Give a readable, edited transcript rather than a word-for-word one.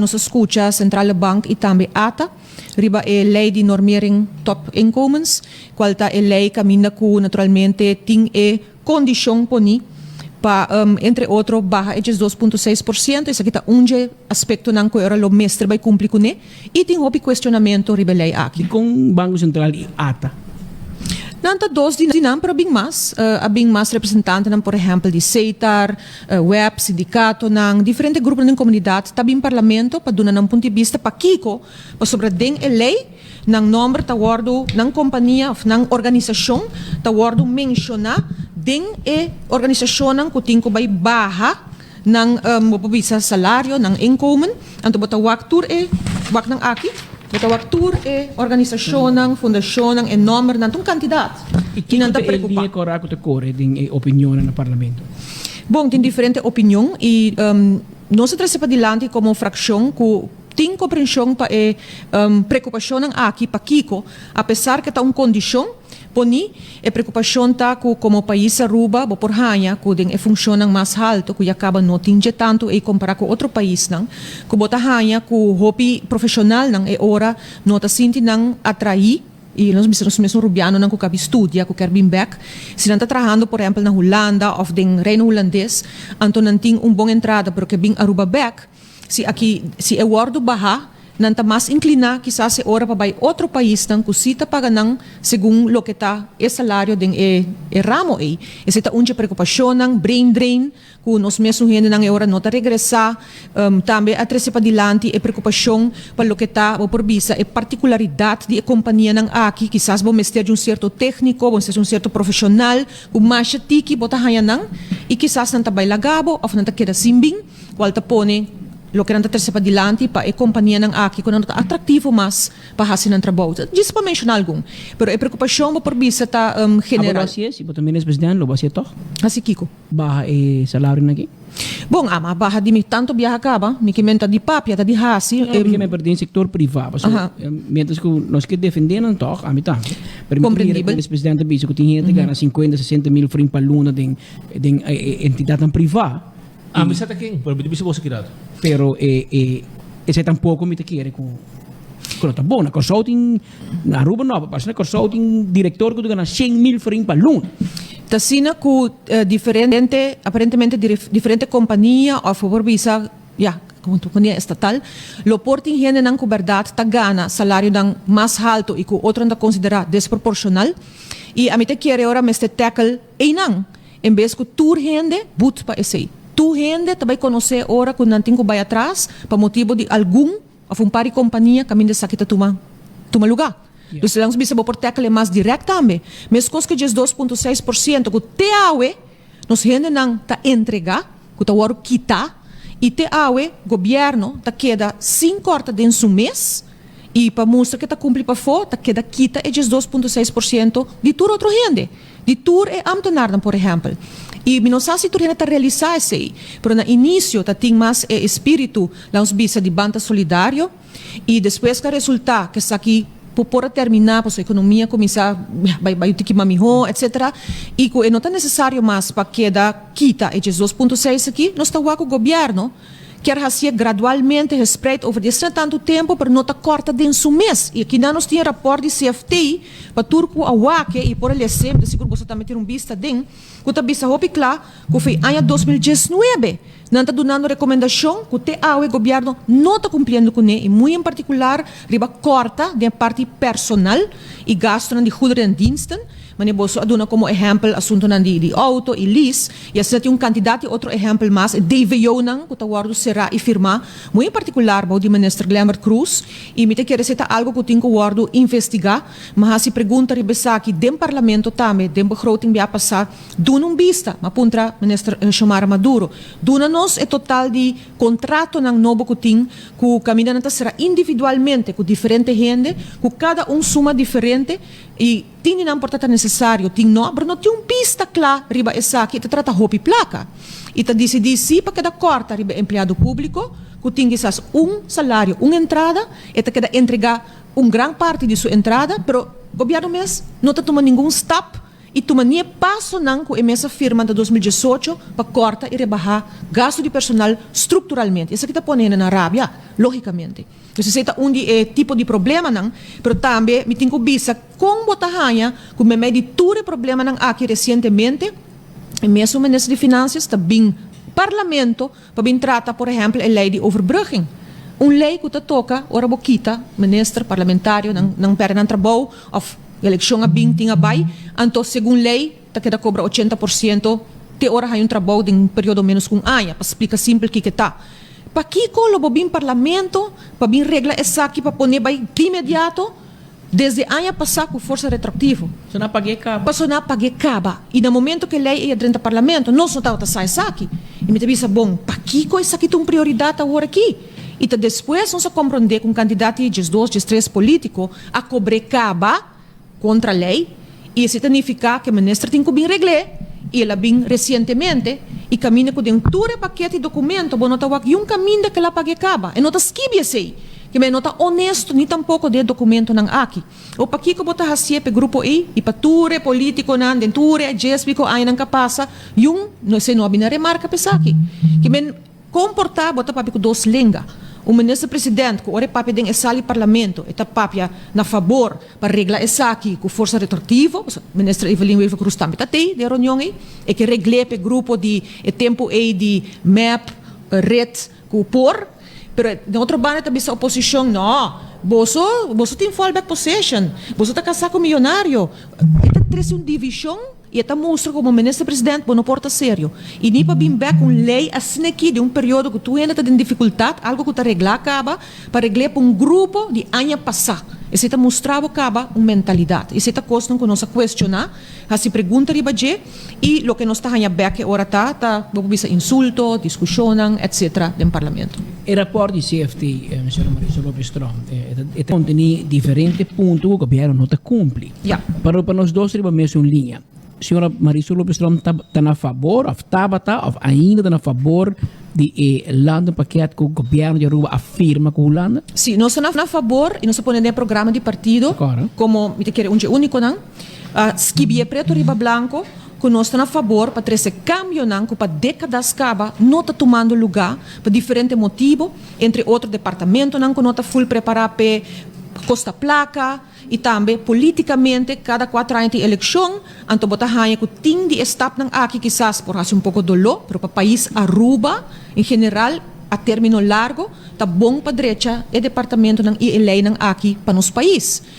nos escucha Centrale Bank e também ATA, riba é lei de normering top inkomens, qual tá é lei caminha com naturalmente tem é condição poni para entre outro barra é 2,6%, isso aqui tá aspecto não que era o mestre vai cumprir com né e tem outro questionamento riba lei aqui. E com Banco Central e ATA. Nanta dos dinam para bing mas representante por exemplo de CETAR, web, sindicato nang diferentes grupos da comunidade também parlamento para dar um ponto de vista para Kiko para sobre den a lei nang nombre ta wardo nang companhia of nang organização ta wardo menciona den e organização nang kuting ko bay baha nang mabubisa salário nang income anto bota waktur e wak nang aki bota waktur e organização nang fundação nang e nombre nang tung kandidat E que não é correto de corre de opinião no parlamento. Bom, tem diferente opinião e nós trazemos para dilante como fração que tem compreensão para preocupação aqui para Kiko, apesar que está uma condição poni e preocupação tá como país Aruba por hanya que tem funciona mais alto que acaba não tinge tanto e comparar com outro país não que bota hanya que hobby profissional não é hora não tá senti não atrair e nós mesmo rubiano não que estudia que quer back se não está trabalhando por exemplo na Holanda ou em Reino Holandês então não tem bom entrada porque bem Aruba back se aqui se é wordo baha não está mais inclinar quizás se ora para outro país não que se está pagando segundo o que está o salário de ramo aí essa está uma preocupação não brain drain que nós mesmo gente não é hora não está regressar também a trazer para dilante é preocupação para o que está por vista é particularidade de companhia não aqui quizás vão mestre de certo técnico vão ser certo profissional o mais tiki bota hanya não e quizás não está bem lagabo ou não está queda simbing qual está pone lo que não está para dilante para a companhia não aqui quando está atrativo mais para fazer um trabalho disso para mencionar algum pero a preocupação por vista está general se você também é presidente lo vai toch assim Kiko barra e salário aqui bom ama barra de mi tanto viaja acaba mi que menta de papia tá de hasi porque me pertence sector privado so mientras que nós que defendendo toch a mim tá compreendível o presidente bicho que tem gente ganha 50 60 mil francs por luna de entidade privada mas até quem? Por bisa você kirado. Pero esse tampouco me te quer com tá bom, na consulting na Aruba não, mas na consulting diretor que ganha 100 mil francs por luna. Tasina com diferente aparentemente diferente companhia ou favor visa como companhia estatal, lo porting gente não coberdat tá gana salário dan mais alto e que outro anda considerar desproporcional e a mim te quer ora meste tackle e não em vez que tur gente but para esse tu gente também conhecer ora quando não tem que vai atrás para motivo de algum ou pari companhia caminho de sakita tuma lugar. Então se não bisa por tackle mais direto também. Mas coisa que diz 2,6% que te awe nos gente não tá entregar que tá ora quitar e te awe governo tá queda 5 horas dentro do mês e para mostrar que tá cumpre para fora tá queda quita é 2,6% de tur outro gente. De tur é ambtenaar por exemplo. E não sei se tu ainda realizar isso aí, mas no início tá tem mais espírito lá uns bisa de banda solidário e depois que resulta que isso aqui por terminar, para a economia começar vai ter que mamihon, etc. E que não tá necessário mais para que da quita esses 2,6 aqui, nós está com o governo quer fazer gradualmente respeito over esse tanto tempo para não tá corta dentro do mês e aqui nós tínhamos rapport de CFT para turco a wake e por ele sempre seguro você também ter vista den que tá vista hopi claro que foi ano 2019 não tá dando recomendação que te o governo não tá cumprindo com ele e muito em particular riba corta de parte personal e gasto de goederen en diensten mas bolso aduna como exemplo assunto de auto e lease e assim tem candidato outro exemplo mais DVO não que tá guardo será e firmar muito em particular o de ministro Glamber Cruz e me te quer receita algo que tem que guardo investigar mas se pergunta ribesa que dem parlamento também dem begroting vai passar duna vista mas contra ministro Xiomara Maduro duna nos é total de contrato ng novo que tem que caminha não será individualmente com diferente gente com cada suma diferente e tem não importa necessário tem não mas não tem pista clara riba essa que te trata hopi placa e te decidi para cada corta riba empregado público que tem quizás salário entrada e te queda entregar grande parte de sua entrada pero o governo mês não está tomando nenhum step e tomania passo não com a mesa firma de 2018 para cortar e rebaixar gasto de personal estruturalmente. Isso que está ponendo na Arábia, logicamente. Esse é um tipo de problema, não, mas também me tenho vista com botahanha, com me meio de todo problema não aqui recentemente, e mesmo o Ministro de Finanças está bem parlamento para bem tratar, por exemplo, a lei de overbrugging. Lei que toca, ora boquita, ministro parlamentário, não perde não trabalho, ou eleição a bem tinha vai, então, segundo lei, tá queda cobra 80%, te ora hay trabalho de período menos com ano, para explicar simples que tá. Para que colo bem parlamento, para bem regla essa aqui para poner vai de imediato, desde ano passado com força retroativa. So na paguei cabo. Passou na pague caba. E no momento que a lei é dentro do parlamento, nós não estamos a sair aqui. E me disse, bom, para que coisa aqui tem prioridade agora aqui? E depois nós compreender com um candidato de 2, de 3 políticos a cobrar caba contra a lei, e isso significa que o ministro tem que bem regler, e ela bem recentemente, e caminha com todo o paquete de documentos, bom, não está um caminho que ela pague caba, e não está esquive assim, que não está honesto, nem tampouco de documento não aqui. O para que botar assim para grupo I, e para ture político não, denture, jespico, aí não passa, não sei, não há remarca para aqui, que men comportar, botar para com 2 línguas. O ministro-presidente, que ora papi den esali parlamento, eta papia na favor para regla essa aqui com força retroativa, o ministro Evelyn Weaver Cruz também está aí, de reunião aí, e que regle para grupo de tempo aí de MAP, red, com por, pero de outro banda também a oposição, não, você tem fallback possession, você está casado com milionário, eta três divisão, e está mostra como o ministro-presidente não porta sério. E nem para vir back com lei assim aqui de período que tu ainda está em dificuldade, algo que tu arreglar acaba, para arreglar para grupo de ano passado. Isso está mostrando acaba uma mentalidade. Isso está coisa que nós questionar, se pergunta de baje, e o que nós está ganhando back agora vamos ver insulto, discussão, etc. no parlamento. Il rapporto di CFT, signora Marisol Lopez-Strom, contiene differenti punti che il governo non cumpre. Yeah. Però per noi due abbiamo messo in linea. Signora Marisol Lopez-Strom está a favor, ou ainda está a favor de land paquete que o governo de Aruba afirma que o land? Sim, nós estamos a favor e nós ponemos no programa de partido, Claro. como me quer único, não? Skibie preto riba blanco, que nós estamos a favor para trazer cambio, não? Que para décadas acaba, não está tomando lugar, por diferentes motivos, entre outros departamentos, não? Que não está full preparado para costa placa, e também politicamente cada 4 anos tem eleição, então botar hanha que tem de estar aqui quizás por fazer pouco dolor, mas para o país Aruba em geral a término largo tá bom para direita e departamento e lei aqui para nosso país.